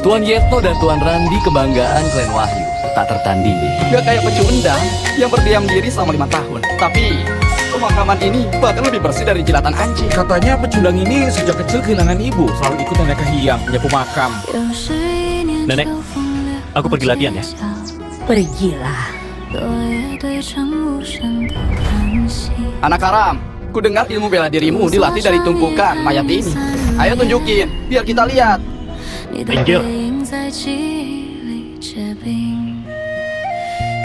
Tuan Yetno dan Tuan Randi kebanggaan Klan Wahyu tak tertandingi. Gak kayak pecundang yang berdiam diri selama 5 tahun. Tapi pemakaman ini bahkan lebih bersih dari jilatan anjing. Katanya pecundang ini sejak kecil kehilangan ibu, selalu ikut nenek kahiyang, menyapu makam. Nenek, aku pergi latihan ya. Pergilah. Anak haram, ku dengar ilmu bela dirimu dilatih dari tumpukan mayat ini. Ayo tunjukin, biar kita lihat. Pinggir.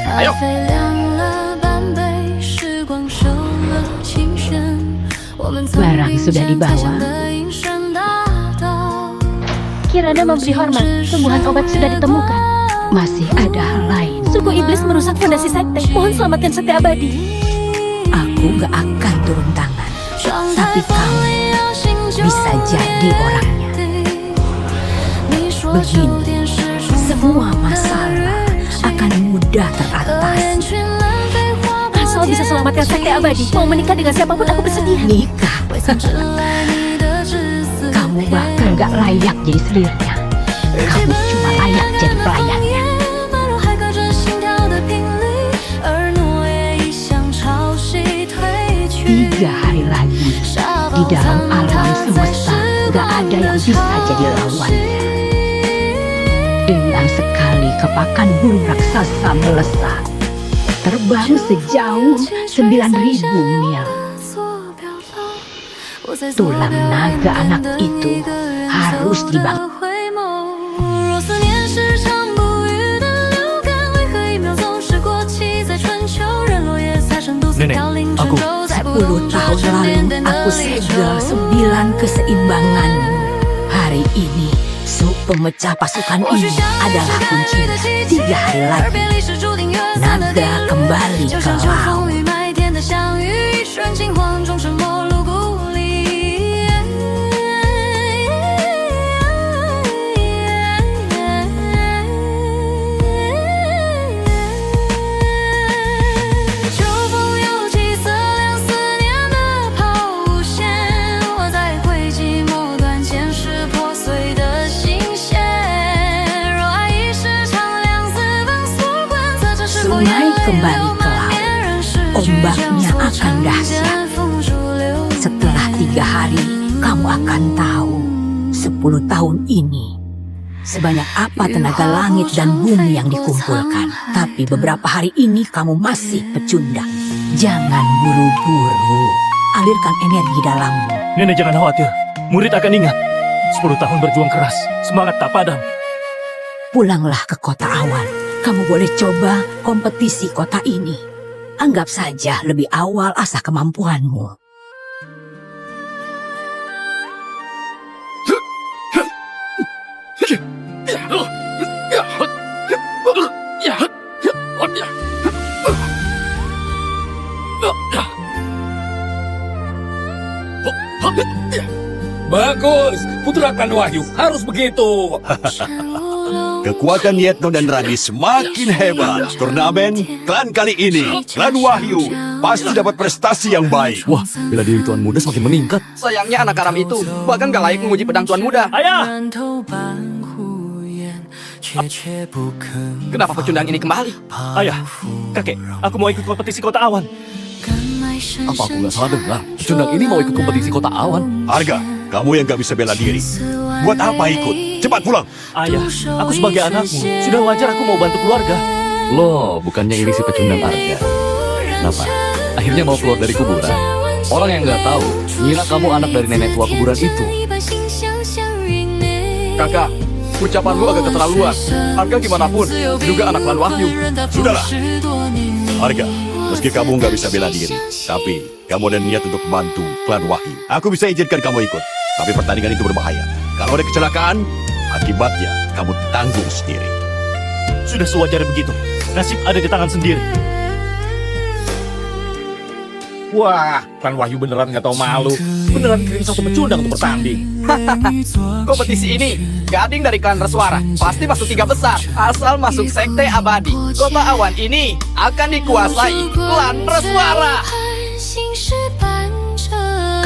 Ayo. Barang sudah dibawa. Kirana memberi hormat, tumbuhan obat sudah ditemukan. Masih ada hal lain. Suku iblis merusak fondasi sekte. Mohon selamatkan sekte abadi. Aku gak akan turun tangan. Tapi kamu bisa jadi orangnya. Begini, semua masalah akan mudah teratasi. Asal bisa selamatkan sekte abadi, mau menikah dengan siapapun aku bersedia. Nikah? Kamu bahkan gak layak jadi selirnya. Kamu cuma layak jadi pelayannya. 3 hari lagi, di dalam alam semesta gak ada yang bisa jadi lawannya. Dengan sekali kepakan burung raksasa melesat, terbang sejauh 9.000 mil. Tulang naga anak itu harus dibangun. Nenek, aku 10 tahun lalu aku segel 9 keseimbanganmu. Hari ini sup pemecah pasukan ini adalah kuncinya. 3 hari lagi naga kembali ke laut. Sungai kembali ke laut, ombaknya akan dahsyat. Setelah 3 hari, kamu akan tahu 10 tahun ini sebanyak apa tenaga langit dan bumi yang dikumpulkan. Tapi beberapa hari ini kamu masih pecundang. Jangan buru-buru, alirkan energi dalammu. Nenek jangan khawatir, murid akan ingat. 10 tahun berjuang keras, semangat tak padam. Pulanglah ke kota awan. Kamu boleh coba kompetisi kota ini. Anggap saja lebih awal asah kemampuanmu. Bagus, putra Klan Wahyu harus begitu. Kekuatan Yetno dan Randi semakin hebat. Turnamen klan kali ini, Klan Wahyu pasti dapat prestasi yang baik. Wah, bela diri Tuan Muda semakin meningkat. Sayangnya anak haram itu bahkan gak layak menguji pedang Tuan Muda. Ayah! Kenapa pecundang ini kembali? Ayah, kakek, aku mau ikut kompetisi kota awan. Apa aku nggak salah dengar? Pecundang ini mau ikut kompetisi kota awan. Arga, kamu yang gak bisa bela diri. Buat apa ikut? Cepat pulang. Ayah, aku sebagai anakmu, sudah wajar aku mau bantu keluarga. Loh, bukannya iri si pecundang Arga. Kenapa? Akhirnya mau keluar dari kuburan. Orang yang nggak tahu, ngira kamu anak dari nenek tua kuburan itu. Kakak, ucapanmu agak keterlaluan. Arga gimana pun, juga anak Klan Wahyu. Sudahlah. Arga, meski kamu nggak bisa bela diri, tapi kamu ada niat untuk bantu Klan Wahyu. Aku bisa izinkan kamu ikut, tapi pertandingan itu berbahaya. Kalau ada kecelakaan, akibatnya kamu tanggung sendiri. Sudah sewajarnya begitu. Nasib ada di tangan sendiri. Wah, Klan Wahyu beneran nggak tahu malu. Beneran kirim satu pecundang untuk bertanding. Kompetisi ini, gading dari Klan Reswara pasti masuk 3 besar. Asal masuk sekte abadi, kota awan ini akan dikuasai Klan Reswara.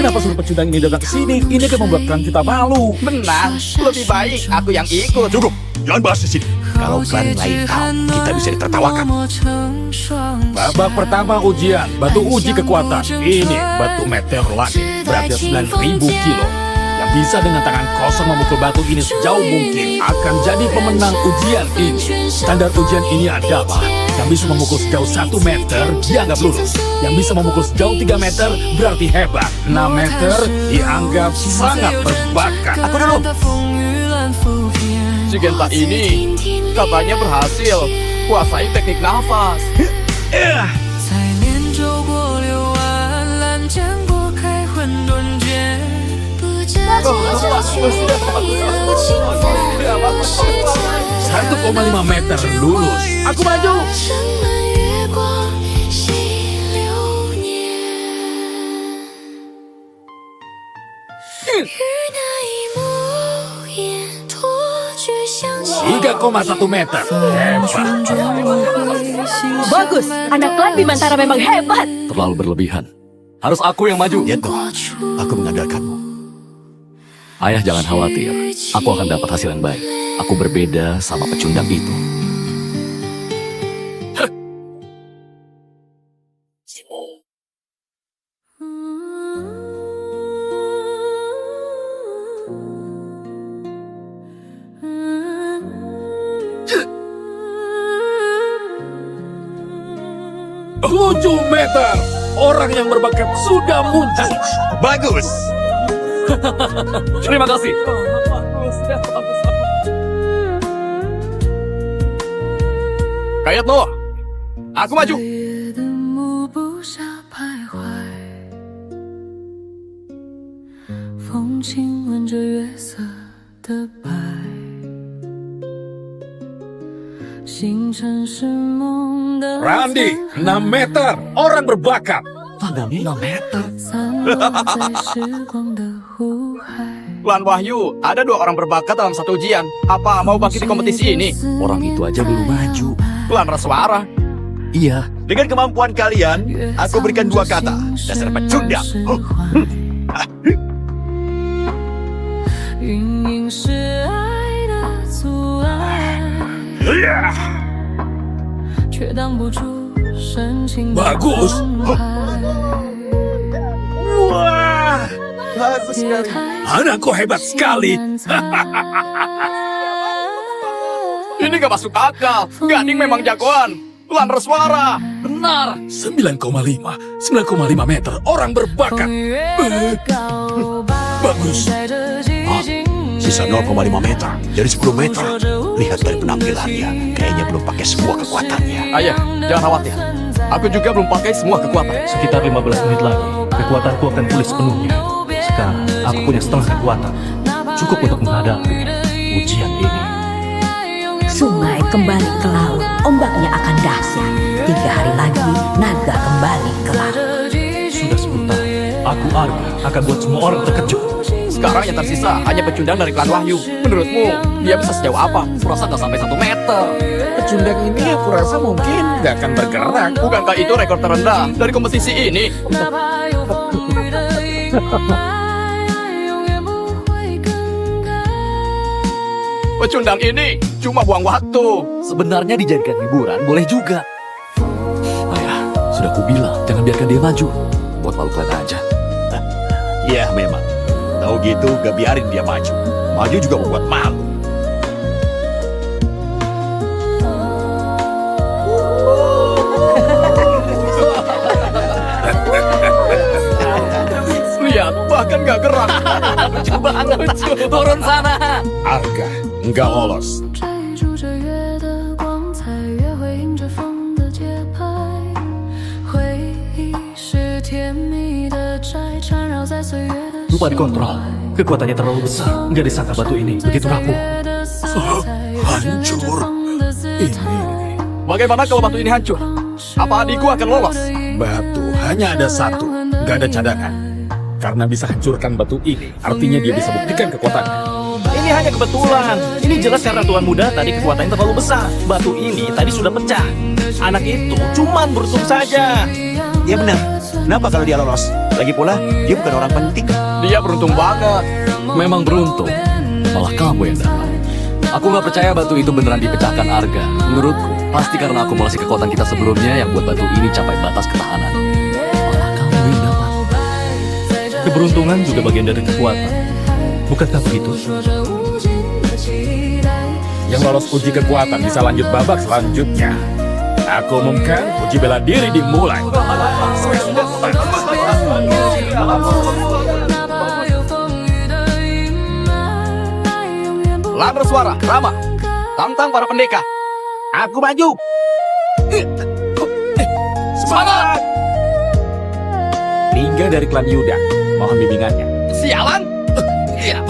Kenapa suruh pecundang ini datang ke sini? Ini akan membuatkan kita malu. Benar, lebih baik aku yang ikut. Cukup, jangan bahas di sini. Kalau klan lain tahu, kita bisa ditertawakan. Babak pertama ujian, batu uji kekuatan. Ini batu meteor langit, beratnya 9.000 kilo. Yang bisa dengan tangan kosong memukul batu ini sejauh mungkin akan jadi pemenang ujian ini. Standar ujian ini adalah yang bisa memukul sejauh 1 meter dianggap lulus. Yang bisa memukul sejauh 3 meter berarti hebat. 6 meter dianggap sangat berbakat. Aku dulu. Si Genta ini katanya berhasil kuasai teknik nafas. Satu 1,5 meter lulus. Aku maju. Tiga 3,1 meter. Hebat. Bagus, anak klan Bimantara memang hebat. Terlalu berlebihan. Harus aku yang maju. Ya toh, aku mengandalkanmu. Ayah jangan khawatir. Aku akan dapat hasil yang baik. Aku berbeda sama pecundang itu. Tujuh meter. Orang yang berbakat sudah muncul. Bagus. Terima kasih. Kayak Noah, aku maju. 夜的幕布下徘徊，风轻吻着月色的白，星辰是梦的 Randy, 6 meter. Orang berbakat. 残留在时光的湖海。 Klan Wahyu, ada 2 orang berbakat dalam satu ujian. Apa mau bangkit di kompetisi ini? Orang itu aja belum maju. Klan Reswara. Iya. Dengan kemampuan kalian, aku berikan 2 kata. Dasar pecundang. 云影是爱的阻碍，却挡不住深情的 Bagus. 澎湃。 Wah, anakku hebat sekali. Ini gak masuk akal. Gading memang jagoan. Klan Reswara. Benar. 9,5 meter. Orang berbakat. Bagus. Sisa 0,5 meter. Jadi 10 meter. Lihat dari penampilannya. Kayaknya belum pakai semua kekuatannya. Ayah, jangan khawatir. Aku juga belum pakai semua kekuatan. Sekitar 15 menit lagi, kekuatanku akan pulih sepenuhnya. Sekarang, aku punya setengah kekuatan. Cukup untuk menghadapi ujian ini. Sungai kembali ke laut, ombaknya akan dahsyat. 3 hari lagi, naga kembali ke laut. Sudah 10 tahun, aku Arga akan buat semua orang terkejut. Sekarang yang tersisa hanya pecundang dari Klan Wahyu. Menurutmu, dia bisa sejauh apa? Kurasa gak sampai 1 meter. Pecundang ini aku rasa mungkin gak akan bergerak. Bukankah itu rekor terendah dari kompetisi ini? 哪怕有风雨的阴霾，永远不会更改。 Pecundang ini cuma buang waktu. Sebenarnya dijadikan hiburan boleh juga. Ayah, sudah kubilang jangan biarkan dia maju. Buat malu kalian aja. Iya memang. Tahu gitu gak biarin dia maju. Maju juga membuat malu. Lihat, bahkan gak gerak. Lucu banget. Turun sana. Arga nggak lolos. 摘住这月的光彩，月会迎着风的节拍，回忆是甜蜜的债，缠绕在岁月的 Lupa dikontrol. Kekuatannya terlalu besar. Nggak disangka batu ini begitu rapuh. Hancur. Ini Bagaimana kalau batu ini hancur? Apa adikku akan lolos? batu hanya ada 1, nggak ada cadangan. Karena bisa hancurkan batu ini, artinya dia bisa buktikan kekuatannya. Ini hanya kebetulan. Ini jelas karena Tuan Muda tadi kekuatannya terlalu besar. Batu ini tadi sudah pecah. Anak itu cuman beruntung saja. Iya benar. Kenapa kalau dia lolos? Lagi pula, dia bukan orang penting. Dia beruntung banget. Memang beruntung. Malah kamu yang dapat. Aku nggak percaya batu itu beneran dipecahkan Arga. Menurutku, pasti karena akumulasi kekuatan kita sebelumnya yang buat batu ini capai batas ketahanan. Malah kamu yang dapat. Keberuntungan juga bagian dari kekuatan. Bukankah begitu? Yang lolos uji kekuatan bisa lanjut babak selanjutnya. Aku umumkan uji bela diri dimulai. Klan Reswara, Rama, tantang para pendekar. Aku maju. Semangat! Tiga dari klan Yuda, mohon bimbingannya. Sialan! Ya.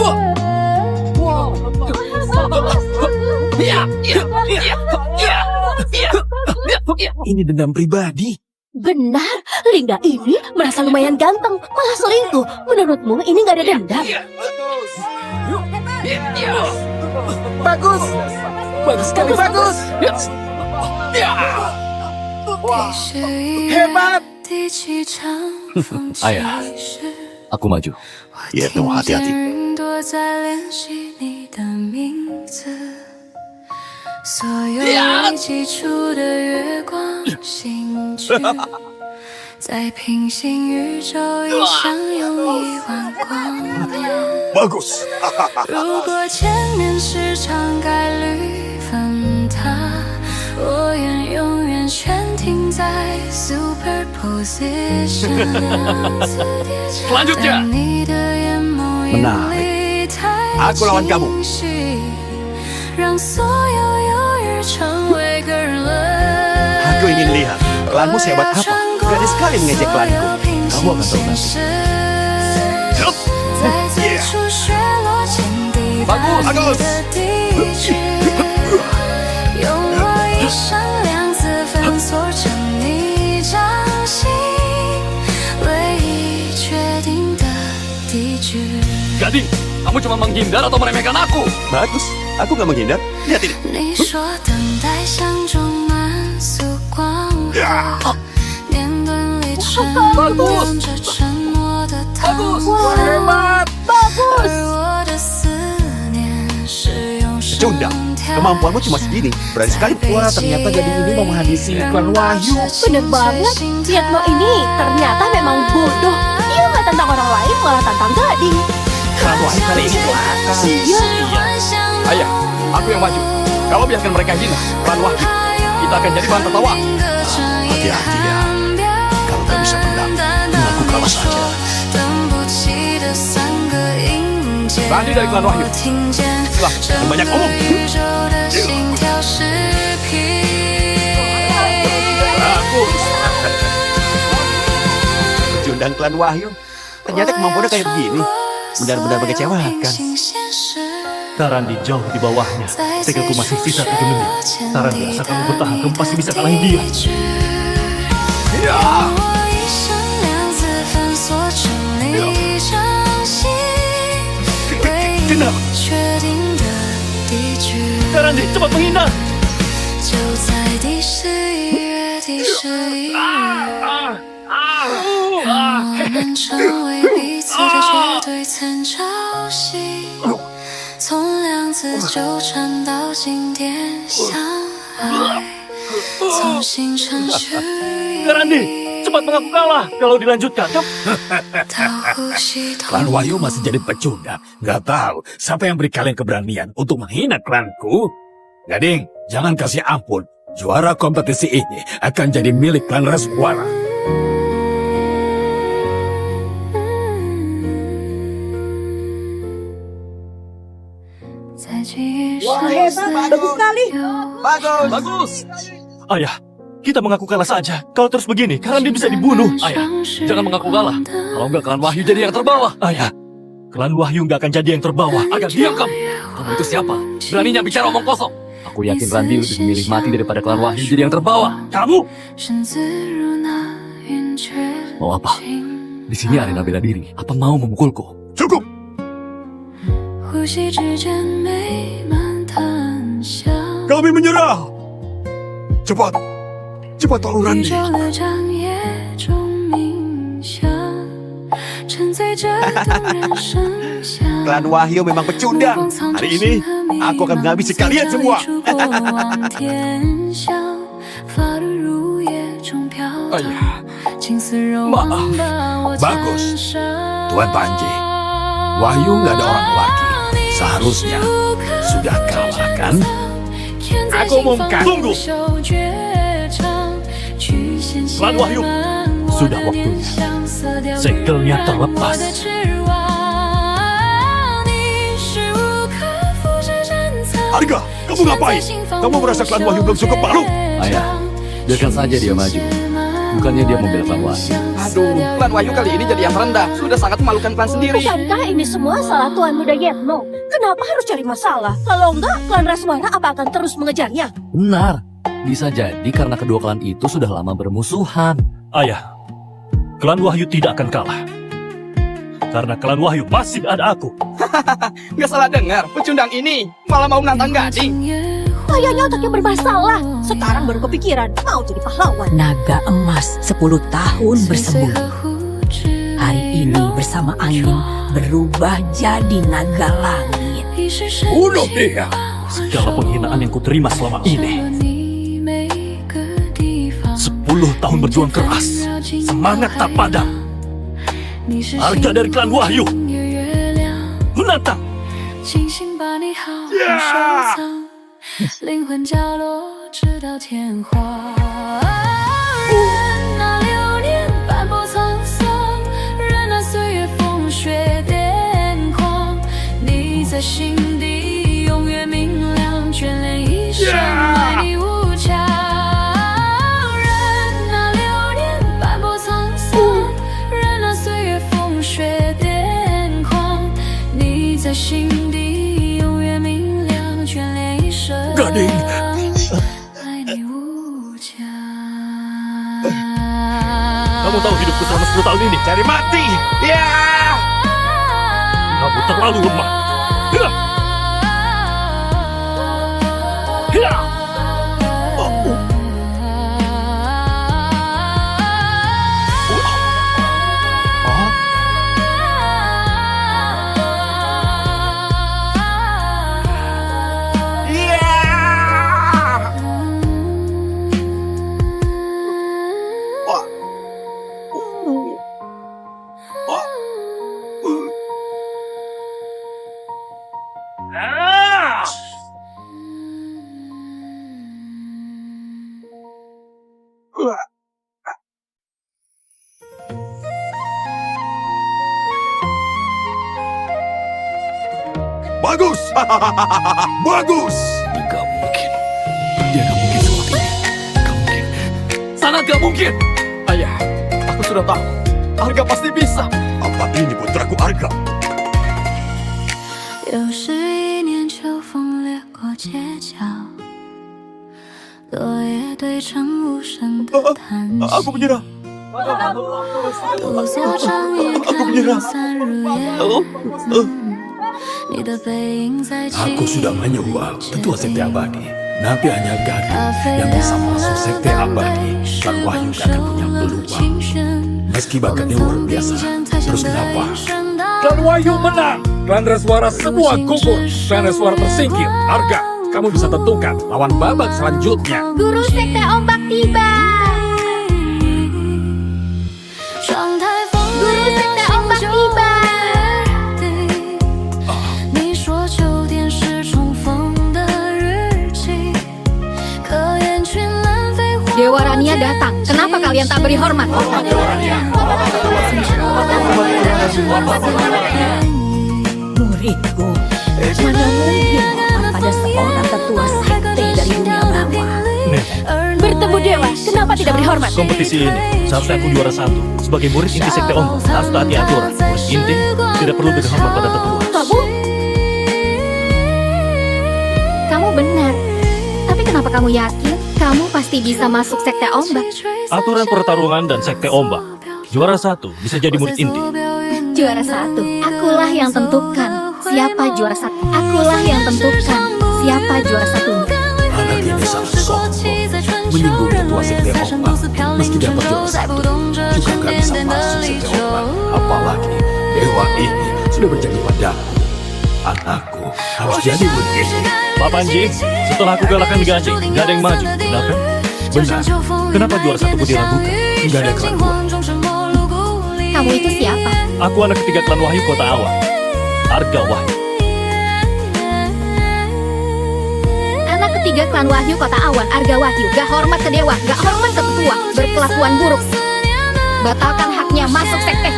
Ini dendam pribadi. Benar, Linda ini merasa lumayan ganteng, malah selingkuh. Menurutmu ini nggak ada dendam? Bagus! Bagus sekali, bagus! Hebat! Ayah, aku maju. Ya, tunggu hati-hati. 躲在练习你的名字，所有未寄出的月光星句，在平行宇宙里相拥10000光年。 Bagus. 如果见面是场概率分塌，我愿永远全停在 superposition。在你的眼眸影里太 Aku lawan kamu. 清晰，让所有犹豫成为个人论。 Aku ingin lihat klanmu sehebat apa. Berani sekali mengejek klanku. Kamu akan tahu nanti. 在最初雪落前抵达你的地址，用我一生两次分锁成你掌心，唯一确定的地址。 Gading, kamu cuma menghindar atau meremehkan aku? Bagus. Aku nggak menghindar. Lihat ini. 你说等待像种满速光河，年轮里沉淀着沉默的糖果。 而我的思念是用绳 Cunda, 条 kemampuanmu cuma segini. Berani sekali. Wah, ternyata Gading ini mau menghabisi klan Wahyu. Bener banget, lihat lo ini ternyata memang bodoh. Dia nggak tantang orang lain, malah tantang Gading. Klan Wahyu kali ini celaka. Ayah, aku yang maju. Kalau biarkan mereka hina, Klan Wahyu, kita akan jadi bahan tertawa. Hati-hati ya. Kalau nggak bisa menang, mengaku kalah saja. Randi dari Klan Wahyu. Silahkan, banyak omong. Bagus. Pecundang klan Wahyu. Ternyata kemampuannya kayak begini. Benar-benar mengecewakan. Tarandi jauh di bawahnya. Tegaku masih sisa 3 menit. Tarandi, asal kamu bertahan, kamu pasti bisa kalahin dia. Kenapa? Tarandi, cepat menghindar! 就在第11月第11日，让我们成为彼此的绝对曾朝夕，从量子纠缠到经典相爱，从星辰去 Tarandi, cepat mengaku kalah. Kalau dilanjutkan, 到呼吸 Klan 痛。 Wahyu masih jadi pecundang. Nggak tahu siapa yang beri kalian keberanian untuk menghina klanku. Gading, jangan kasih ampun. Juara kompetisi ini akan jadi milik klan Reswara. Wah hebat, bagus sekali. Bagus! Bagus! ayah, kita mengaku kalah saja. Kalau terus begini, Tarandi bisa dibunuh. Ayah, jangan mengaku kalah. Kalau enggak, Klan Wahyu jadi yang terbawa. Ayah, klan Wahyu nggak akan jadi yang terbawa. Agak diam kamu. Kamu itu siapa? Beraninya bicara omong kosong. Aku yakin Randi lebih memilih mati daripada Klan Wahyu jadi yang terbawa. Kamu? 身自如那云却 Mau apa? Di sini arena bela diri. Apa mau memukulku? Cukup. 呼吸之间美满檀香， Kami menyerah. Cepat. Cepat tolong 宇 Randi. 宙的长夜中冥想， Klan Wahyu memang pecundang. Hari ini aku akan menghabisi kalian semua. Ayah, maaf. Bagus. Tuan Panji, Wahyu nggak ada orang lagi. Seharusnya sudah kalah kan? Aku umumkan. Tunggu. Klan Wahyu, sudah waktunya. Segelnya terlepas. Arga, kamu ngapain? Kamu merasa Klan Wahyu belum cukup malu? Ayah, biarkan saja dia maju. Bukannya dia membela Klan Wahyu. Aduh, Klan Wahyu kali ini jadi yang terendah. Sudah sangat memalukan klan sendiri. Bukankah ini semua salah Tuan Muda Yetno? Kenapa harus cari masalah? Kalau enggak, klan Raswara apa akan terus mengejarnya? Benar. Bisa jadi karena kedua klan itu sudah lama bermusuhan. Ayah, Klan Wahyu tidak akan kalah. Karena Klan Wahyu masih ada aku. Nggak salah dengar, pecundang ini malah mau menantang gading. Kayaknya otaknya bermasalah. Sekarang baru kepikiran mau jadi pahlawan. Naga emas 10 tahun bersembunyi. Hari ini bersama angin berubah jadi naga langit. Bunuh dia. Segala penghinaan yang kuterima selama ini. 10 tahun berjuang keras, semangat tak padam. Harga dari Klan Wahyu menantang. 灵魂角落，直到天荒。任那流年斑驳沧桑，任那岁月风雪癫狂，你在心底永远明亮，眷恋一生，爱你无疆。任那流年斑驳沧桑，任那岁月风雪癫狂，你在心底永远明亮，眷恋一生。 Gading. Kamu tahu hidupku selama 10 tahun ini. Cari mati. Ya. Kamu terlalu lemah. Hilang. Hilang. Bagus. Bagus. Gak mungkin. Dia gak mungkin seperti ini. Gak mungkin. Sangat gak mungkin. Ayah, aku sudah tahu. Arga pasti bisa. Apa ini putraku Arga? 又是一年秋风掠过街角，落叶堆成无声的叹息。 Aku menyerah. 独坐长夜看云散如烟。你的背影在 Aku sudah menyuap ketua sekte abadi. Nabi hanya Gading yang bisa masuk sekte abadi. Klan Wahyu gak akan punya peluang. Meski bakatnya luar biasa. Terus kenapa? Klan Wahyu menang. Klan Raswara semua gugur. Klan Raswara tersingkir. Arga, kamu bisa tentukan lawan babak selanjutnya. Guru sekte ombak tiba. Guru sekte ombak tiba. Dewa Rania datang. Kenapa kalian tak beri hormat? Muridku, mana mungkin ada seorang ketua sekte dari dunia bawah. Bertemu Dewa, kenapa tidak beri hormat? Kompetisi ini seharusnya aku juara 1. Sebagai murid inti sekte Ombak harus taati aturan. Murid inti tidak perlu beri hormat pada tetua. Kamu benar. Tapi kenapa kamu yakin kamu pasti bisa masuk sekte ombak? Aturan pertarungan dan sekte Ombak. Juara 1 bisa jadi murid inti. Juara 1, akulah yang tentukan siapa juara 1. Akulah yang tentukan siapa juara 1-nya. Anak ini sangat sombong. Menyinggung ketua sekte ombak. Meski dapat juara 1, juga gak bisa masuk sekte ombak. Apalagi Dewa ini sudah berjanji padaku. Anakku harus jadi begitu. Pak Panji, setelah aku galakkan Gajah, gak ada yang maju, benar kan? Benar. Kenapa juara satuku diragukan? Nggak ada keraguan. Kamu itu siapa? Aku anak ketiga klan Wahyu Kota Awan, Arga Wahyu. Anak ketiga klan Wahyu Kota Awan, Arga Wahyu. Gak hormat ke dewa, gak hormat ke tetua, berkelakuan buruk. Batalkan haknya masuk sekte.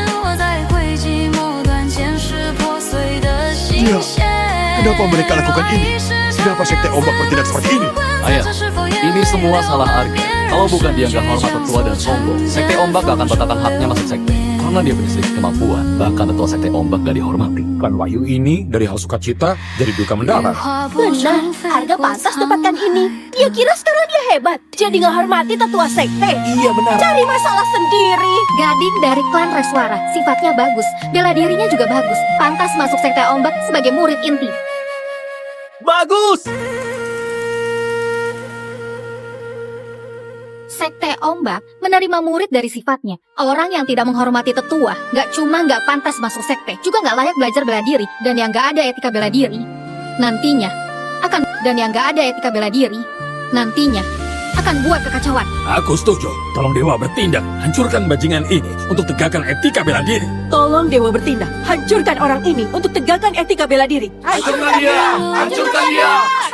Iya. Kenapa mereka lakukan ini? Kenapa sekte ombak bertindak seperti ini? Ayah, ini semua salah Arga. Kalau bukan dia nggak hormat tetua dan sombong, sekte ombak gak akan batalkan haknya masuk sekte. Karena dia punya sedikit kemampuan, bahkan tetua sekte ombak gak dihormati. Klan Wahyu ini dari haus sukacita jadi duka mendarat. Benar, Arga pantas dapatkan ini. Dia kira sekarang dia hebat, jadi nggak hormati tetua sekte. Iya benar. Cari masalah sendiri. Gading dari klan Reswara, sifatnya bagus, bela dirinya juga bagus. Pantas masuk sekte ombak sebagai murid inti. Bagus! Sekte ombak menerima murid dari sifatnya. Orang yang tidak menghormati tetua, gak cuma gak pantas masuk sekte, juga gak layak belajar bela diri. Dan yang gak ada etika bela diri, nantinya akan buat kekacauan. Aku setuju. Tolong Dewa bertindak. Hancurkan bajingan ini untuk tegakkan etika bela diri. Tolong Dewa bertindak. Hancurkan orang ini untuk tegakkan etika bela diri. Hancurkan dia! Hancurkan dia!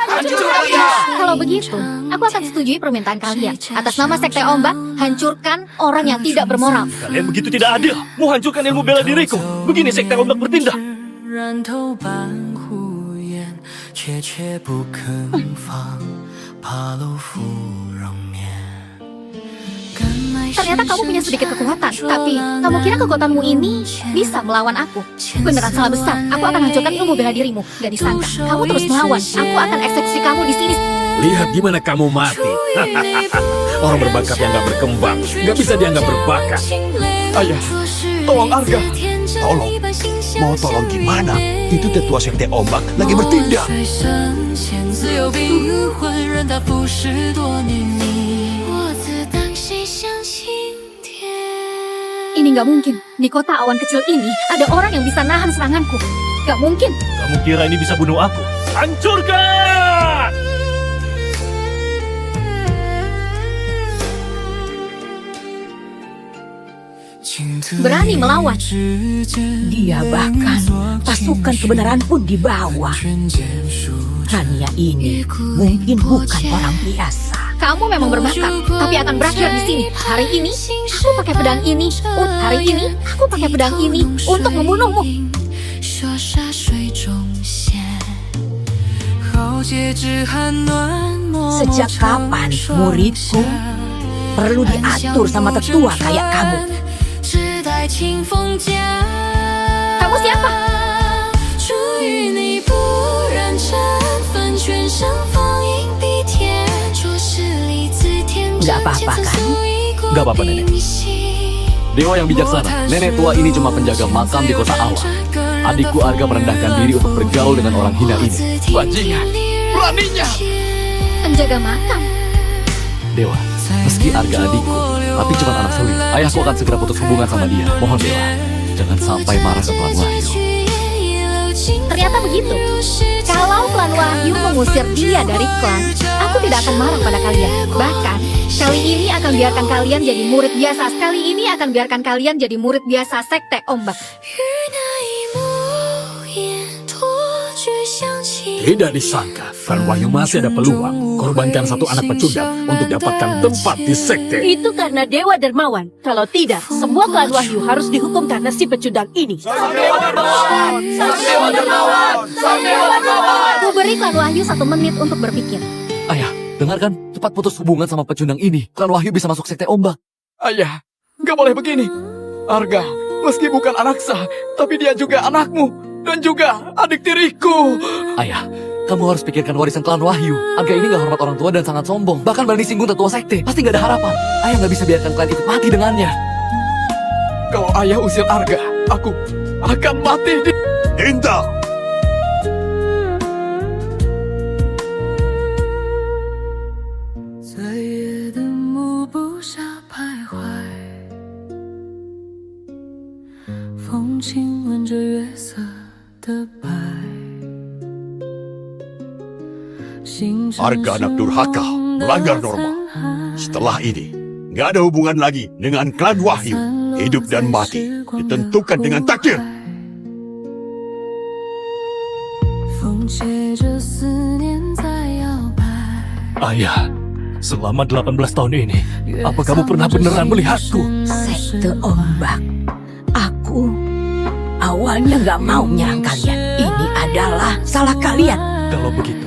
Hancurkan dia! Kalau begitu, aku akan setujui permintaan kalian. Atas nama sekte ombak, hancurkan orang yang tidak bermoral. Kalian begitu tidak adil, mau hancurkan ilmu bela diriku. Begini sekte ombak bertindak. 染头半呼烟，怯怯不肯放，怕露芙蓉面。 Ternyata kamu punya sedikit kekuatan, tapi kamu kira kekuatanmu ini bisa melawan aku? Beneran salah besar. Aku akan hancurkan ilmu bela dirimu. Gak disangka, kamu terus melawan. Aku akan eksekusi kamu di sini. Lihat gimana kamu mati. Orang berbakat yang gak berkembang, gak bisa dianggap berbakat. Ayah, tolong Arga. Tolong? Mau tolong gimana? Itu tetua sekte ombak lagi bertindak. 自有灵魂任它腐蚀多年你，我自当谁相信天。 Ini gak mungkin. Di kota awan kecil ini, ada orang yang bisa nahan seranganku. Gak mungkin. Kamu kira ini bisa bunuh aku? Hancurkan! Berani melawan. Dia bahkan pasukan kebenaran pun dibawa. Rania ini mungkin bukan orang biasa. Kamu memang berbakat, tapi akan berakhir di sini. Hari ini, aku pakai pedang ini. Hari ini, aku pakai pedang ini untuk membunuhmu. 说沙水中仙，豪杰之寒暖默默 Sejak kapan muridku perlu diatur sama tetua kayak kamu? 只待清风夹。 Kamu siapa? 出淤泥不染尘封，全身放映笔天，着实力自天 Nggak apa-apa kan? Nggak apa-apa, Nenek. Dewa yang bijaksana, nenek tua ini cuma penjaga makam di kota awan. Adikku Arga merendahkan diri untuk bergaul dengan orang hina ini. Bajingan, beraninya. Penjaga makam. Dewa, meski Arga adikku, tapi cuma anak selir. Ayahku akan segera putus hubungan sama dia. Mohon Dewa, jangan sampai marah ke Klan Wahyu. Ternyata begitu. Kalau klan Wahyu mengusir dia dari klan, aku tidak akan marah pada kalian. Bahkan, kali ini akan biarkan kalian jadi murid biasa. Kali ini akan biarkan kalian jadi murid biasa sekte ombak. Tidak disangka, Klan Wahyu masih ada peluang. Korbankan satu anak pecundang untuk dapatkan tempat di sekte. Itu karena Dewa Dermawan. Kalau tidak, semua klan Wahyu harus dihukum karena si pecundang ini. Aku beri klan Wahyu 1 menit untuk berpikir. Ayah, dengarkan, cepat putus hubungan sama pecundang ini. Klan Wahyu bisa masuk sekte ombak. Ayah, nggak boleh begini. Arga, meski bukan anak sah, tapi dia juga anakmu. Dan juga adik tiriku. Ayah, kamu harus pikirkan warisan Klan Wahyu. Arga ini gak hormat orang tua dan sangat sombong. Bahkan berani singgung tetua sekte. Pasti gak ada harapan. Ayah gak bisa biarkan klan itu mati dengannya. Kalau ayah usir Arga, aku akan mati di... Inta! 亲吻着月色的白。 Arga anak durhaka, melanggar norma. Setelah ini, nggak ada hubungan lagi dengan klan Wahyu. Hidup dan mati ditentukan dengan takdir. 风借着思念在摇摆。 Ayah, selama 18 tahun ini, apa kamu pernah beneran melihatku? Sekte ombak. Aku awalnya gak mau nyerang kalian. Ini adalah salah kalian. Kalau begitu,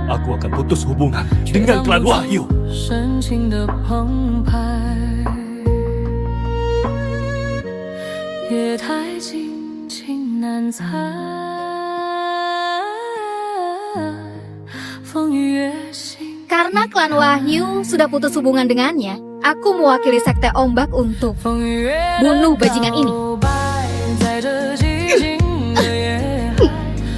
aku akan putus hubungan dengan klan Wahyu. 深情的澎湃，夜太静，情难猜，风雨越醒。 Karena klan Wahyu sudah putus hubungan dengannya, aku mewakili sekte ombak untuk bunuh bajingan ini. 在这寂静的夜海，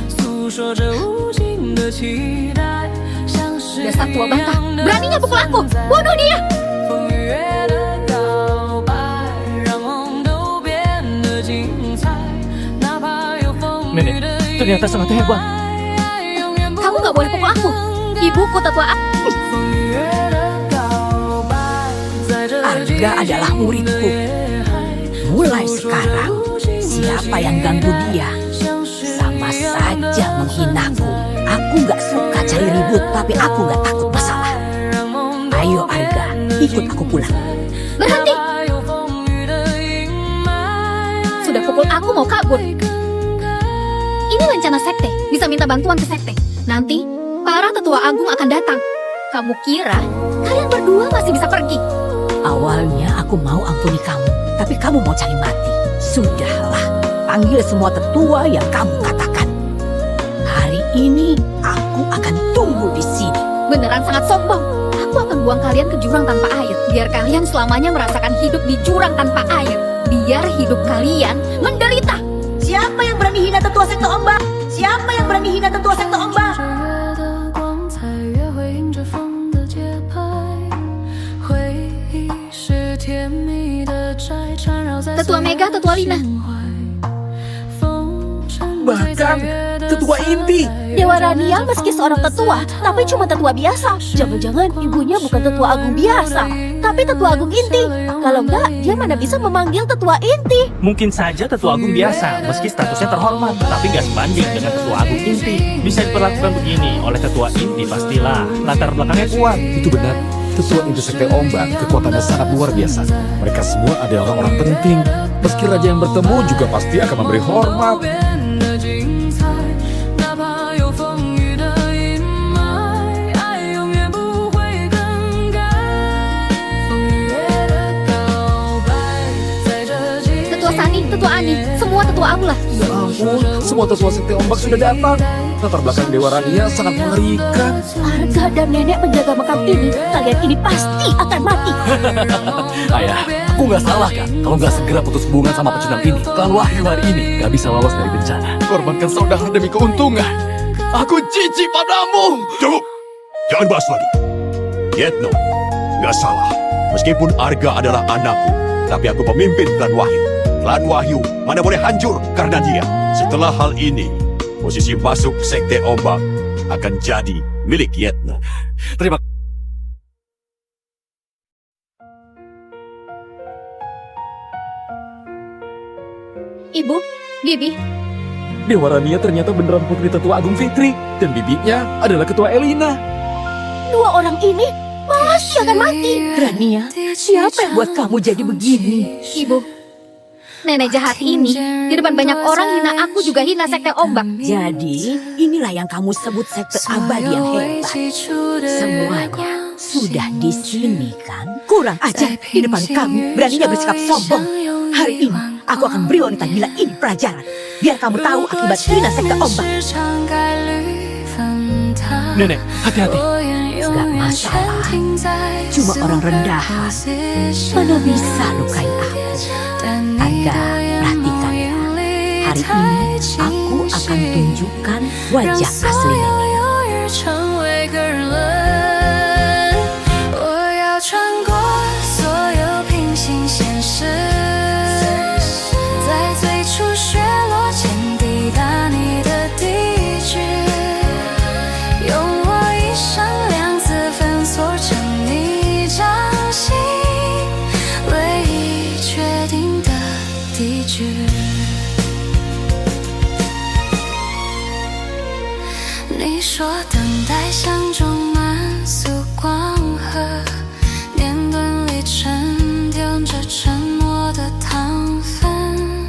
诉说着无尽的期待，像是 Dasar tua bantah, beraninya pukul aku, bunuh dia! 风雨夜的告白，让梦都变得精彩，哪怕有风雨 Nenek, 的 ternyata sangat hebat. Kamu gak boleh pukul aku, ibuku tetua aku. 风雨夜的告白，在这 Arga adalah muridku. Mulai sekarang, siapa yang ganggu dia sama saja menghinaku. Aku gak suka cari ribut, tapi aku gak takut masalah. Ayo Arga, ikut aku pulang. Berhenti! Sudah pukul aku mau kabur. Ini rencana sekte, bisa minta bantuan ke sekte. Nanti, para tetua agung akan datang. Kamu kira kalian berdua masih bisa pergi? Awalnya aku mau ampuni kamu, tapi kamu mau cari mati. Sudahlah, panggil semua tetua yang kamu katakan. Hari ini aku akan tunggu di sini. Beneran sangat sombong. Aku akan buang kalian ke jurang tanpa air. Biar kalian selamanya merasakan hidup di jurang tanpa air. Biar hidup kalian menderita. Siapa yang berani hina tetua sekte ombak? Siapa yang berani hina tetua sekte ombak? 月的光彩越回应着风的节拍，回忆是甜蜜的债，缠绕在 Tetua Mega, Tetua Lina. Bahkan tetua inti. Dewa Rania meski seorang tetua, tapi cuma tetua biasa. Jangan-jangan ibunya bukan tetua agung biasa, tapi tetua agung inti. Kalau enggak, dia mana bisa memanggil tetua inti. Mungkin saja tetua agung biasa, meski statusnya terhormat, tapi gak sebanding dengan tetua agung inti. Bisa diperlakukan begini oleh tetua inti pastilah latar belakangnya kuat. Itu benar. Tetua inti sekte ombak kekuatannya sangat luar biasa. Mereka semua adalah orang penting. Meski raja yang bertemu juga pasti akan memberi hormat. 变得精彩，哪怕有风雨的阴霾，爱永远不会更改。风雨夜的告白，在这寂 Tetua Sani, Tetua Ani, semua tetua aula. Ya ampun, semua tetua sekte ombak sudah datang. Latar belakang Dewa Rania sangat mengerikan. Arga dan nenek menjaga makam ini. Kalian ini pasti akan mati. Ayah, aku nggak salah kan kalau nggak segera putus hubungan sama pecundang ini. Klan Wahyu hari ini nggak bisa lolos dari bencana. Korbankan saudara demi keuntungan. Aku jijik padamu. Cukup! Jangan bahas lagi. Yetno, nggak salah. Meskipun Arga adalah anakku, tapi aku pemimpin klan Wahyu. Klan Wahyu mana boleh hancur karena dia. Setelah hal ini, posisi masuk sekte ombak akan jadi milik Yetno. Terima Ibu, Bibi, Dewa Rania ternyata beneran putri tetua agung Fitri. Dan bibinya adalah ketua Elina. Dua orang ini pasti akan mati. Rania, siapa yang buat kamu jadi begini? Ibu. Nenek jahat ini, di depan banyak orang hina aku juga hina sekte ombak. Jadi, inilah yang kamu sebut sekte abadi yang hebat. Semuanya sudah di sini kan? Kurang ajar di depan kamu, beraninya bersikap sombong. Hari ini, aku akan beri wanita gila ini pelajaran. Biar kamu tahu akibat hina sekte ombak. Nenek, hati-hati. Gak masalah, cuma orang rendahan. Mana bisa lukain aku? Arga, perhatikan ya. Hari ini, aku akan tunjukkan wajah asli nenek. 成为个人论，我要穿过所有平行现实，在最初。你说等待像种满速光河，年轮里沉淀着沉默的糖分，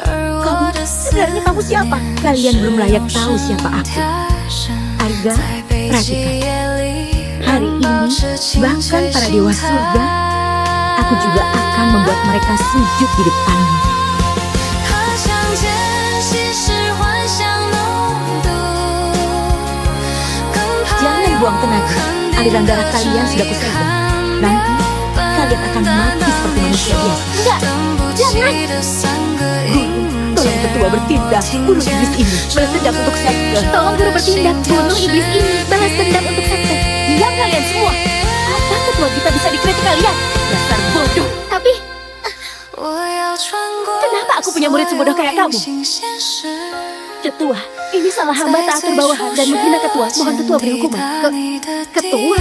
而我的思念 Sebenarnya kamu siapa? Kalian belum layak tahu siapa aku. Arga, perhatikan. Hari ini, bahkan para dewa surga, aku juga akan membuat mereka sujud di depanmu. Jangan buang tenaga. Aliran darah kalian sudah kusegel. Nanti kalian akan mati seperti manusia biasa. Enggak, jangan. Guru, tolong ketua bertindak. Bunuh iblis ini. Balas dendam untuk sekte. Tolong guru bertindak, bunuh iblis ini, balas dendam untuk sekte. Diam kalian semua. Apa ketua kita bisa dikritik kalian? Dasar bodoh. Tapi kenapa aku punya murid sebodoh kayak kamu? Ketua, ini salah hamba tak atur bawahan dan menghina ketua. Mohon ketua beri hukuman. Ketua?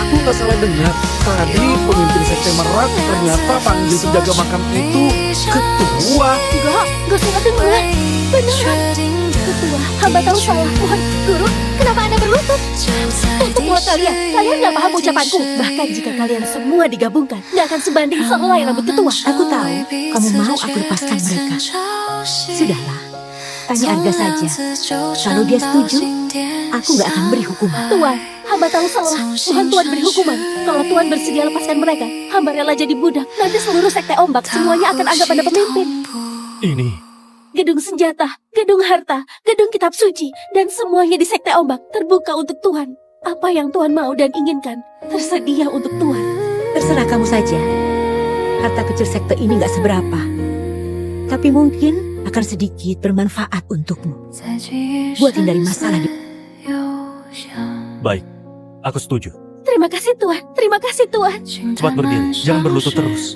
Aku nggak salah dengar. Tadi pemimpin sekte Merak ternyata panggil penjaga makam itu ketua. Enggak salah dengar. Beneran. Ketua, hamba tahu salah. Mohon, guru, kenapa Anda berlutut? Untuk mulut kalian nggak paham ucapanku. Bahkan jika kalian semua digabungkan, nggak akan sebanding selai rambut ketua. Aku tahu kamu mau aku lepaskan mereka. Sudahlah, tanya Arga saja. Kalau dia setuju, aku nggak akan beri hukuman. Tuan, hamba tahu salah. Mohon Tuan beri hukuman. Kalau Tuan bersedia lepaskan mereka, hamba rela jadi budak. Nanti seluruh sekte ombak semuanya akan anggap Anda pemimpin. Ini Gedung senjata, gedung harta, gedung kitab suci, dan semuanya di sekte ombak terbuka untuk Tuhan. Apa yang Tuhan mau dan inginkan tersedia untuk Tuhan. Terserah kamu saja. Harta kecil sekte ini nggak seberapa, tapi mungkin akan sedikit bermanfaat untukmu. Buat hindari masalah di... baik, aku setuju. Terima kasih Tuhan, terima kasih Tuhan. Cepat berdiri, jangan berlutut terus.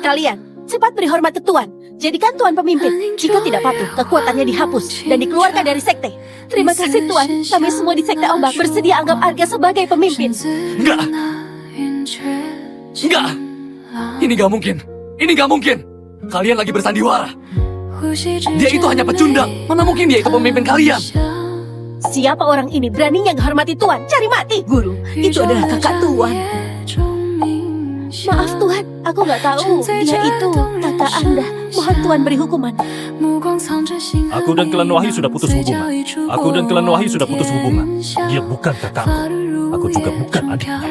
Kalian, cepat beri hormat ke Tuhan. Jadikan Tuhan pemimpin. Jika tidak patuh, kekuatannya dihapus dan dikeluarkan dari sekte. Terima kasih Tuhan, kami semua di sekte ombak bersedia anggap Arga sebagai pemimpin. Enggak! Enggak! Ini gak mungkin! Ini gak mungkin! Kalian lagi bersandiwara. Dia itu hanya pecundang. Mana mungkin dia itu pemimpin kalian? Siapa orang ini beraninya menghormati Tuhan? Cari mati! Guru, itu adalah kakak Tuhan. Maaf Tuhan, aku nggak tahu dia itu kakak Anda. Mohon Tuhan beri hukuman. Aku dan klan Wahyu sudah putus hubungan. Aku dan klan Wahyu sudah putus hubungan. Dia bukan kakakku. Aku juga bukan adiknya.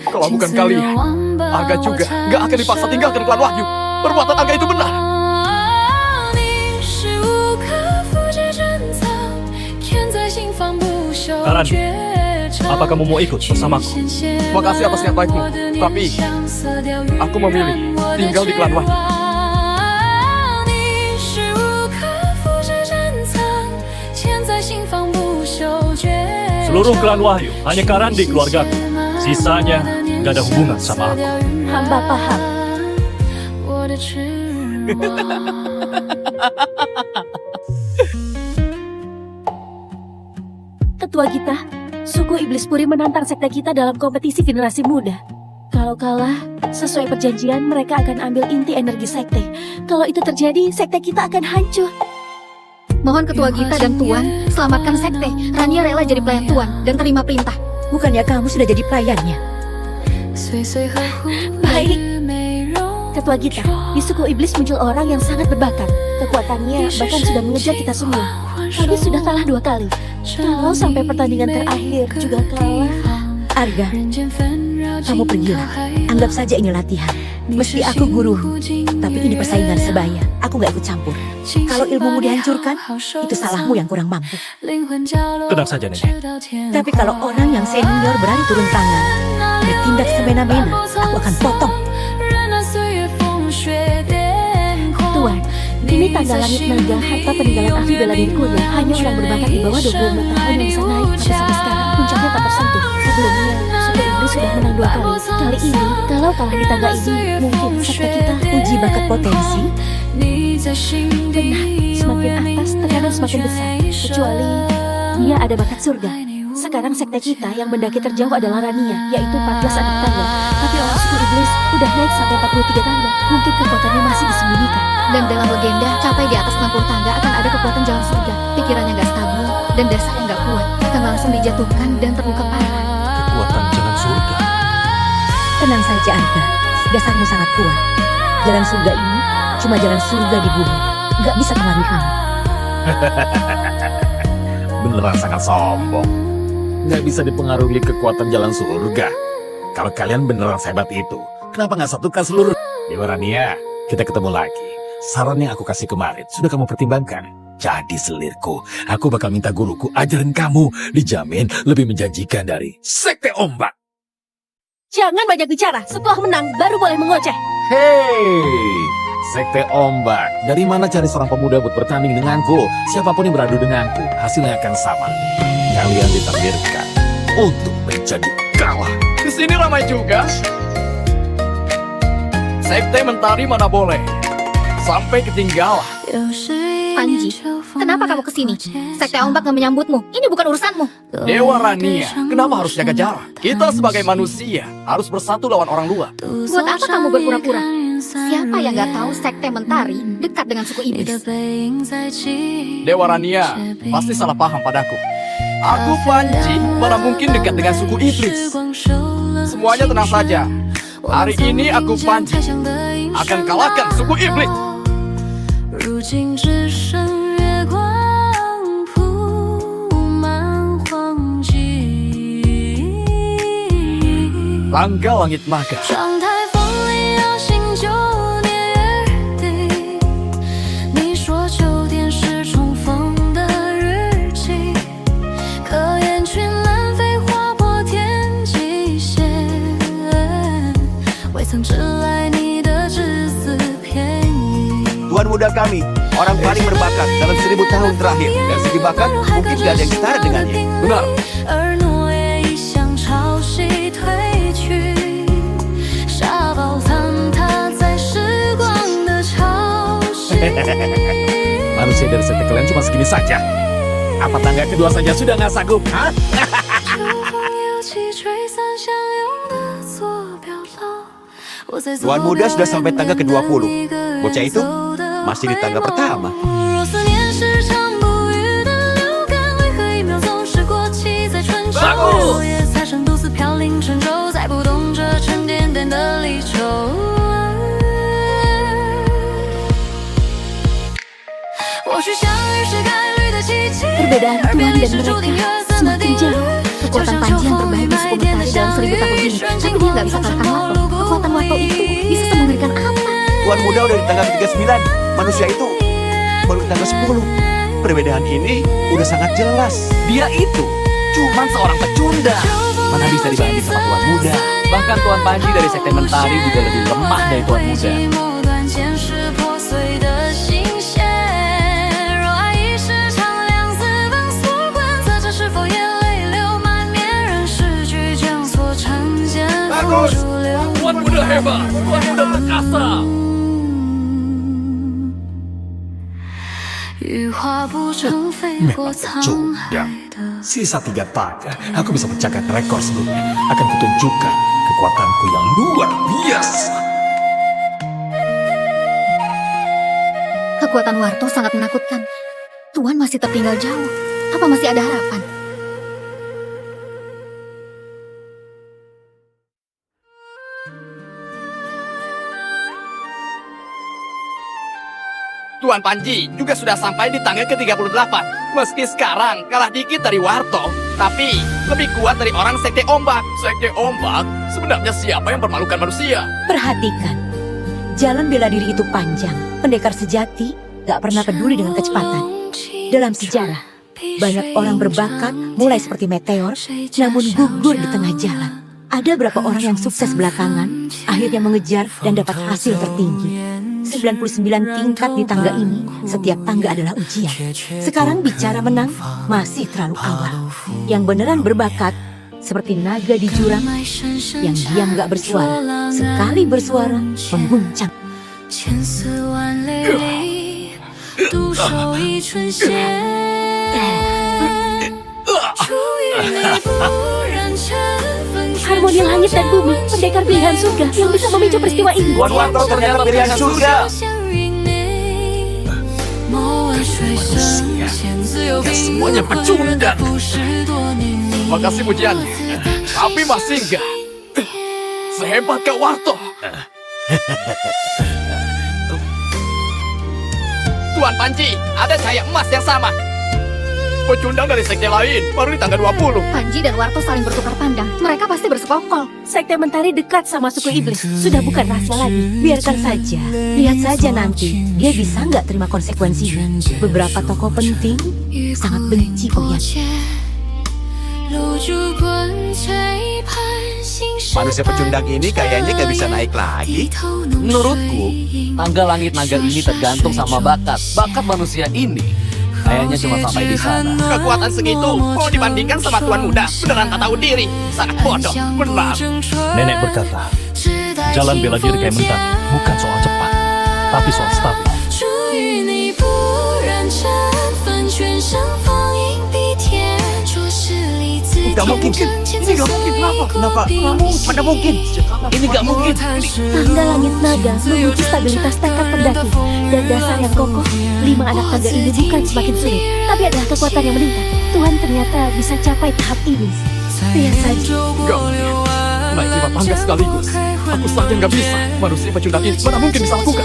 Kalau bukan kalian, Arga juga nggak akan dipaksa tinggalkan klan Wahyu. Perbuatan Arga itu benar. Karandi, apa kamu mau ikut bersamaku? Makasih atas niat baikmu, tapi aku memilih tinggal di klan Wahyu. Seluruh klan Wahyu hanya Karandi keluargaku. Sisanya gak ada hubungan sama aku. Hamba paham. Ketua kita, suku Iblis Puri menantang sekte kita dalam kompetisi generasi muda. Kalau kalah, sesuai perjanjian mereka akan ambil inti energi sekte. Kalau itu terjadi, sekte kita akan hancur. Mohon ketua kita dan Tuan, selamatkan sekte. Rania rela jadi pelayan Tuan dan terima perintah. Bukannya kamu sudah jadi pelayannya? Baik. Ketua kita, di suku iblis muncul orang yang sangat berbakat. Kekuatannya bahkan sudah mengejar kita semua. Kami sudah kalah 2 kali. Kalau sampai pertandingan terakhir juga kalah. Arga, kamu pergilah. Anggap saja ini latihan. Meski aku guru, tapi ini persaingan sebaya. Aku gak ikut campur. Kalau ilmumu dihancurkan, itu salahmu yang kurang mampu. Tenang saja, Nenek. Tapi kalau orang yang senior berani turun tangan, bertindak semena-mena, aku akan potong. Tuan, ini tanda langit naga harta peninggalan ahli bela diri kuliah. Hanya orang berbakat di bawah 25 tahun yang bisa naik. Tapi sampai sekarang puncaknya tak tersentuh. Sebelumnya, suku iblis sudah menang 2 kali. Kali ini, kalau kalah di tangga ini, mungkin sekte kita Uji bakat potensi. benar. Semakin atas, tekanan semakin besar. Kecuali dia ada bakat surga. Sekarang sekte kita yang mendaki terjauh adalah Rania, yaitu 14 anak tangga. Tapi orang suku iblis udah naik sampai 43 tangga. Mungkin kekuatannya masih disembunyikan. Dan dalam legenda, capai di atas 60 tangga akan ada kekuatan jalan surga. Pikirannya gak stabil, dan dasarnya gak kuat, akan langsung dijatuhkan dan terluka parah. Kekuatan jalan surga. Tenang saja Arga, dasarmu sangat kuat. Jalan surga ini cuma jalan surga di bumi. Gak bisa pengaruhi kamu. Beneran sangat sombong. Nggak bisa dipengaruhi kekuatan jalan surga. Kalau kalian beneran sehebat itu, kenapa nggak satukan seluruh Dewa Rania? Kita ketemu lagi. Saran yang aku kasih kemarin sudah kamu pertimbangkan. Jadi selirku, aku bakal minta guruku ajarin kamu. Dijamin lebih menjanjikan dari Sekte Ombak. Jangan banyak bicara, setelah menang baru boleh mengoceh. Hei, Sekte Ombak, dari mana cari seorang pemuda buat bertanding denganku? Siapapun yang beradu denganku, hasilnya akan sama. Kalian ditakdirkan untuk menjadi kalah. Di sini ramai juga. Sekte Mentari mana boleh. Sampai ketinggalan. Panji, kenapa kamu kesini? Sekte Ombak gak menyambutmu. Ini bukan urusanmu. Dewa Rania, kenapa harus jaga jarak? Kita sebagai manusia harus bersatu lawan orang luar. Buat apa kamu berpura-pura? Siapa yang gak tahu Sekte Mentari dekat dengan suku iblis? Dewa Rania pasti salah paham padaku. Aku Panji mana mungkin dekat dengan suku iblis. Semuanya tenang saja. Hari ini aku Panji akan kalahkan suku iblis. 如今只剩月光铺满荒迹， Langkah langit naga. 窗台风里摇醒旧年约定。你说秋天是重逢的日期，可雁群南飞，划破天际线，未曾知来你的只字片语。 Tuan muda kami, orang paling berbakat dalam 1000 tahun terakhir. Dan segi bakat mungkin tidak ada yang setara dengannya. Benar. 而诺言已向潮汐退去，沙堡坍塌在时光的潮汐。 Manusia dari sekte kalian cuma segini saja. Apa tangga kedua saja sudah nggak sanggup? Hah? 秋风又起，吹散相拥的坐标牢。我在左 Tuan muda 边 sudah sampai tangga ke-20. 一个人 Bocah itu 走得 masih di tangga 回眸 pertama. 若思念是场不语的流感，为何一秒总是过期在春秋？落叶踩成独自飘零沉舟，再不动这沉甸甸的离愁。或许相遇是概率的奇迹， Perbedaan 而 Tuhan 别 dan 离是注定 mereka 约散的 semakin 定律。 jauh. Kekuatan Panji yang terbaik di suku Mentari dalam 1000 tahun ini. Tapi dia nggak bisa kalahkan Wato. Kekuatan Wato itu bisa semengerikan apa? Tuan muda udah di tangga ke-39. Manusia itu baru di tangga 10. Perbedaan ini udah sangat jelas. Dia itu cuman seorang pecundang. Mana bisa dibanding sama Tuan Muda. Bahkan Tuan Panji dari Sekte Mentari juga lebih lemah dari Tuan Muda. 寂寞断前世破碎的心弦。若爱已是场两次反锁关，则这是否也泪流满面？任诗句将错成茧，付诸流 Tuan muda hebat. Tuan muda perkasa. 羽化不成飞过 Memang 沧 pecundang. 海的。 Sisa 3 tangga, aku bisa pecahkan rekor sebelumnya. Akan kutunjukkan kekuatanku yang luar biasa. Kekuatan Warto sangat menakutkan. Tuan masih tertinggal jauh. Apa masih ada harapan? Tuan Panji juga sudah sampai di tangga ke-38. Meski sekarang kalah dikit dari Warto, tapi lebih kuat dari orang Sekte Ombak. Sekte Ombak? Sebenarnya siapa yang mempermalukan manusia? Perhatikan, jalan bela diri itu panjang. Pendekar sejati gak pernah peduli dengan kecepatan. Dalam sejarah, banyak orang berbakat mulai seperti meteor, namun gugur di tengah jalan. Ada berapa orang yang sukses belakangan, akhirnya mengejar dan dapat hasil tertinggi. 99 tingkat di tangga ini, setiap tangga adalah ujian. Sekarang bicara menang, masih terlalu awal. Yang beneran berbakat, seperti naga di jurang, yang diam gak bersuara, sekali bersuara, mengguncang. 千丝万缕里，独守一春闲。出于 Harmoni langit dan bumi, pendekar pilihan surga yang bisa memicu peristiwa ini. Tuan Warto ternyata pilihan surga. Ya, semuanya pecundang. Makasih pujian, tapi masih enggak sehebat Kak Warto. Tuan Panji, ada cahaya emas yang sama. Pecundang dari sekte lain baru di tanggal 20. Panji dan Warto saling bertukar pandang. Mereka pasti bersekongkol. Sekte Mentari dekat sama suku iblis. Sudah bukan rahasia lagi. Biarkan saja. Lihat saja nanti. Dia bisa nggak terima konsekuensinya. Beberapa tokoh penting sangat benci pengkhianat. Manusia pecundang ini kayaknya gak bisa naik lagi. Menurutku, tangga langit naga ini tergantung sama bakat. Bakat manusia ini kayaknya cuma sampai di sana. Kekuatan segitu mau dibandingkan sama tuan muda, beneran tak tahu diri. Sangat bodoh, benar. Nenek berkata, jalan bela diri kayak mentari bukan soal cepat, tapi soal stabil. Gak mungkin. Ini gak mungkin. Kenapa? Mana mungkin? Ini gak mungkin. Tangga langit naga menguji stabilitas tekad pendaki dan dasar yang kokoh. 5 anak tangga ini bukan semakin sulit, tapi adalah kekuatan yang meningkat. Tuhan ternyata bisa capai tahap ini. Lihat saja. Naik 5 tangga sekaligus. Aku saja nggak bisa. Manusia pecundang ini mana mungkin bisa lakukan?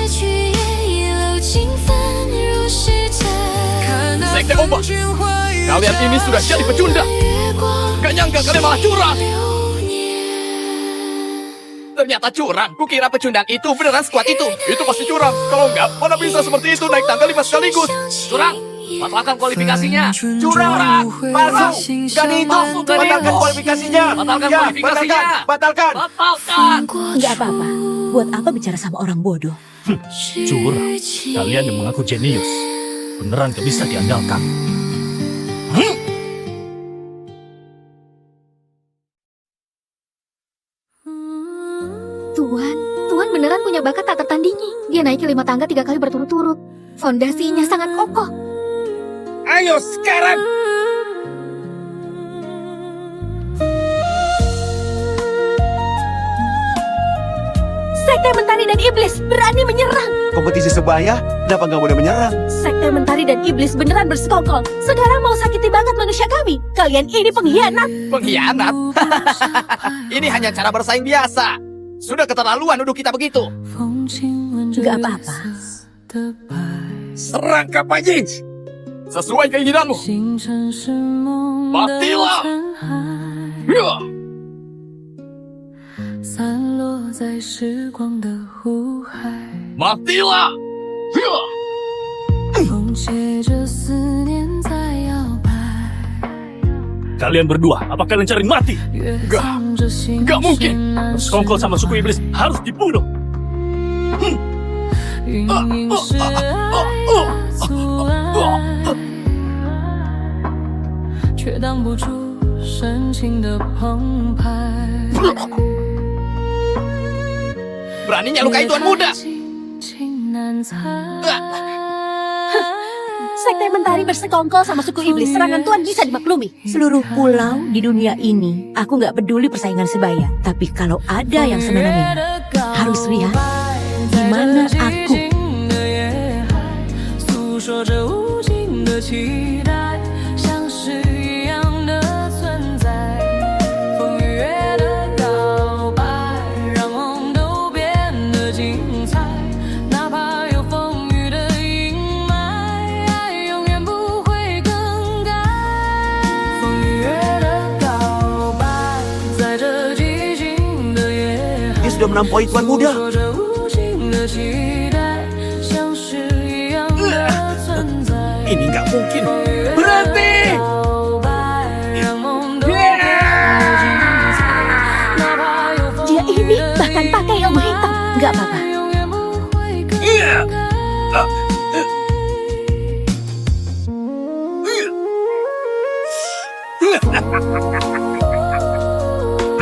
Sekte ombak, kalian ini sudah jadi pecundang. Gak nyangka kalian malah curang. Ternyata curang. Kukira pecundang itu beneran sekuat itu. Itu pasti curang. Kalau enggak, mana bisa seperti itu naik tangga 5 sekaligus. Curang! Batalkan kualifikasinya! Curang, palsu, gak dihitung. Batalkan kualifikasinya. Batalkan Ya, kualifikasinya. Batalkan. Batalkan! Nggak apa-apa. Buat apa bicara sama orang bodoh? Curang, kalian yang mengaku jenius beneran gak bisa diandalkan. Tuhan beneran punya bakat tak tertandingi. Dia naik ke 5 tangga 3 kali berturut-turut. Fondasinya sangat kokoh. Ayo sekarang. Sekte Mentari dan Iblis berani menyerang. Kompetisi sebaya, kenapa gak boleh menyerang? Sekte Mentari dan Iblis beneran bersekongkol. Sekarang mau sakiti banget manusia kami. Kalian ini pengkhianat. Pengkhianat? Ini hanya cara bersaing biasa. Sudah keterlaluan nuduh kita begitu. Nggak apa-apa. Serang Kak Panji. Sesuai keinginanmu. Matilah! Ya! Matilah! Ya! Kalian berdua, apa kalian cari mati? Gak mungkin. Bersekongkol sama suku iblis harus dibunuh. Beraninya lukai tuan muda. Sekte Mentari bersekongkol sama suku iblis. Serangan Tuhan bisa dimaklumi. Seluruh pulau di dunia ini, aku nggak peduli persaingan sebaya. Tapi kalau ada yang semena-mena, harus lihat di mana aku. Sudah melampaui tuan muda. Ini nggak mungkin. Berhenti! Dia ini bahkan pakai ilmu hitam. Nggak apa-apa.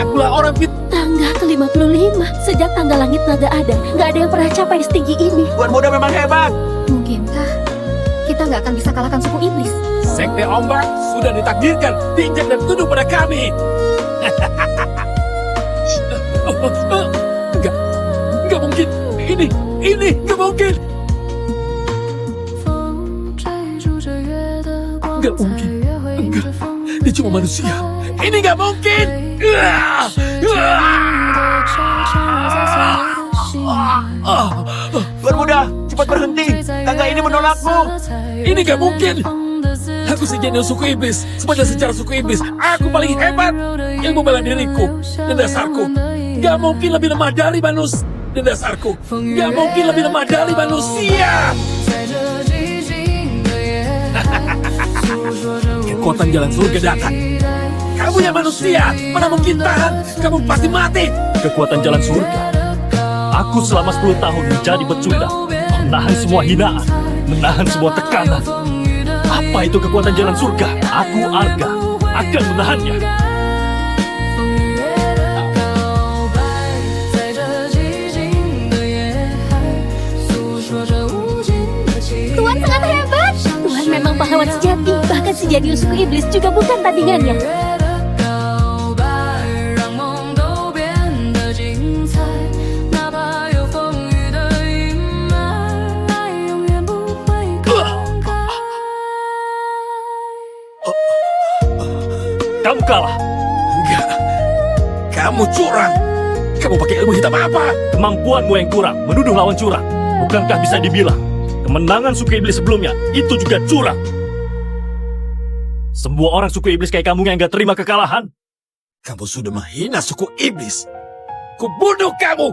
Akulah orang fit. Tangga ke-55. Sejak tangga langit naga ada, nggak ada yang pernah capai setinggi ini. Tuan muda memang hebat. Mungkinkah kita nggak akan bisa kalahkan suku iblis. Sekte ombak sudah ditakdirkan diinjak dan tunduk pada kami. Enggak mungkin. Ini enggak mungkin. Enggak mungkin. Enggak. Dia cuma manusia. Ini enggak mungkin. Tuan Muda, cepat berhenti. Tangga ini menolakmu. Ini enggak mungkin. Aku sejenius suku iblis. Sepanjang sejarah suku iblis, aku paling hebat. Ilmu bela diriku dan dasarku enggak mungkin lebih lemah dari manusia. Dan dasarku enggak mungkin lebih lemah dari manusia. Kekuatan jalan surga datang. Kamu yang manusia, mana mungkin tahan? Kamu pasti mati. Kekuatan jalan surga. Aku selama 10 tahun menjadi pecundang, menahan semua hinaan, menahan semua tekanan. Apa itu kekuatan jalan surga? Aku Arga akan menahannya. Tuan sangat hebat. Tuan memang pahlawan sejati. Bahkan si jenius suku iblis juga bukan tandingannya. Kamu kalah. Enggak. Kamu curang. Kamu pakai ilmu hitam apa? Kemampuanmu yang kurang menuduh lawan curang. Bukankah bisa dibilang kemenangan suku iblis sebelumnya itu juga curang? Semua orang suku iblis kayak kamu yang gak terima kekalahan. Kamu sudah menghina suku iblis. Kubunuh kamu.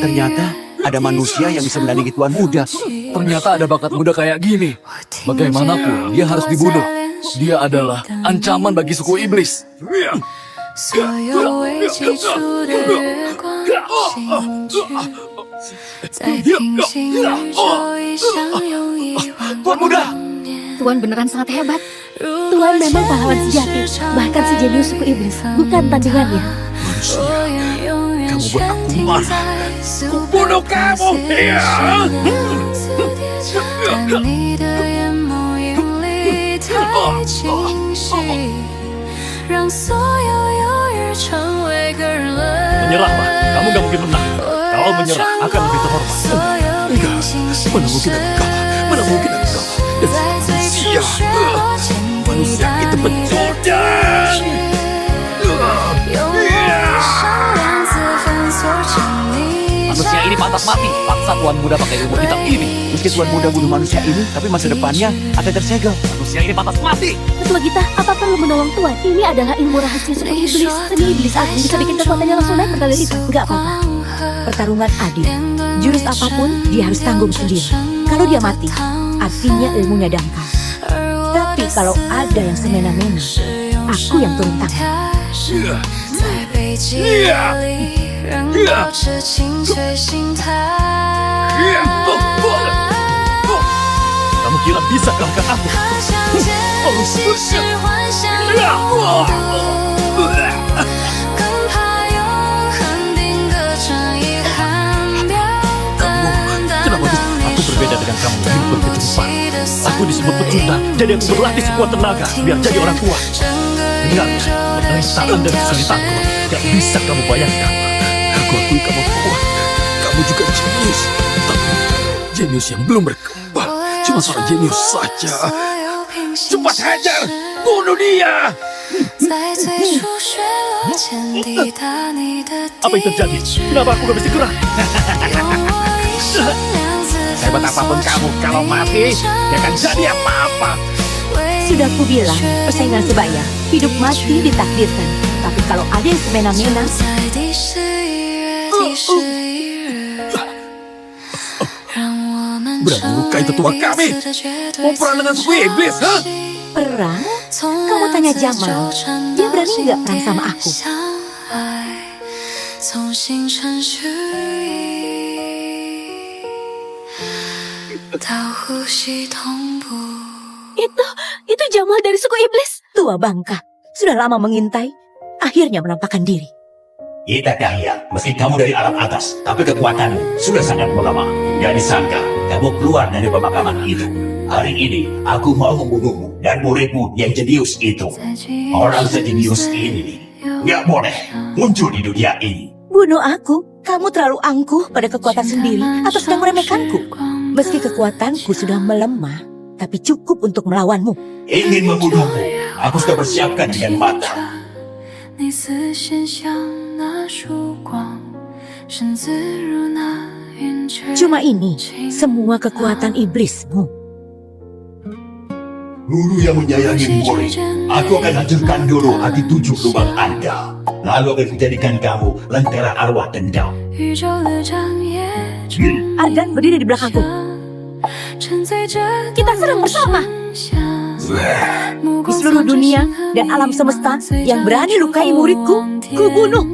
Ternyata ada manusia yang bisa menandingi Tuan Muda. Ternyata ada bakat muda kayak gini. Bagaimanapun, dia harus dibunuh. Dia adalah ancaman bagi suku iblis. 所有未寄出的月光星句，在平行宇宙已相拥一万光年。 Tuan beneran sangat hebat. Tuan memang pahlawan sejati. Bahkan si jenius suku iblis bukan tandingannya. Kamu buat aku marah. Kubunuh kamu. Iya. 但你的眼眸盈利太清晰，让所有犹豫成为个人了。 Menyerahlah, kamu gak mungkin menang. Kalau menyerah akan lebih terhormat. Enggak. Mana mungkin aku kalah? Mana mungkin aku kalah? Manusia itu pecundang. Manusia ini pantas mati. Paksa Tuan Muda pakai ilmu hitam ini. Meski Tuan Muda bunuh manusia ini, tapi masa depannya akan tersegel. Manusia ini pantas mati. Ketua kita, apa perlu menolong Tuan? Ini adalah ilmu rahasia suku iblis. Seni iblis agung bisa bikin kekuatannya langsung naik berkali lipat. Enggak apa-apa. Pertarungan adil. Jurus apapun dia harus tanggung sendiri. Kalau dia mati, artinya ilmunya dangkal. Tapi kalau ada yang semena-mena, aku yang turun tangan. 在北极里，仍保持清脆心态。 Kamu kira bisa kalahkan aku? 他想见现实幻想有毒，更怕永恒定格成遗憾，表淡淡 Kenapa aku berbeda dengan kamu yang berkecukupan? Aku disebut pecundang, jadi aku berlatih sekuat tenaga biar jadi orang kuat. Dengarnya, penderitaan dan kesulitanku gak bisa kamu bayangkan. Aku akui kamu kuat. Kamu juga jenius. Tapi jenius yang belum berkembang. Cuma seorang jenius saja. Cepat hajar! Bunuh dia! Apa yang terjadi? Kenapa aku gak bisa gerak? Hebat apapun kamu, kalau mati, dia akan jadi apa-apa. Sudah aku bilang, persaingan sebaya. Hidup mati ditakdirkan. Tapi kalau ada yang semena-mena, Berani lukai tetua kami. Mau perang dengan suku iblis, ha? perang? Kamu tanya Jamal, dia berani nggak perang sama aku? 从星辰去到呼吸同步。 Itu Jamal dari suku iblis. Tua bangka. sudah lama mengintai, akhirnya menampakkan diri. Kita kaya, meski kamu dari alam atas, tapi kekuatanmu sudah sangat melemah. Gak disangka, kamu keluar dari pemakaman itu. Hari ini, aku mau membunuhmu dan muridmu yang jenius itu. Orang sejenius ini gak boleh muncul di dunia ini. Bunuh aku, kamu terlalu angkuh pada kekuatan sendiri atau sedang meremehkanku. Meski kekuatanku sudah melemah, tapi cukup untuk melawanmu. Ingin membunuhmu, aku sudah persiapkan dengan matang. 你似线像那曙光，身自如那云吹。 Cuma ini, semua kekuatan iblismu. Guru yang menyayangi murid, aku akan hancurkan dulu hati 7 lubang Anda. Lalu akan menjadikan kamu lentera arwah dendam. 宇宙的长夜中， Argan berdiri di belakangku. 沉醉着 Kita serang bersama. Di seluruh dunia dan alam semesta yang berani lukai muridku, ku bunuh.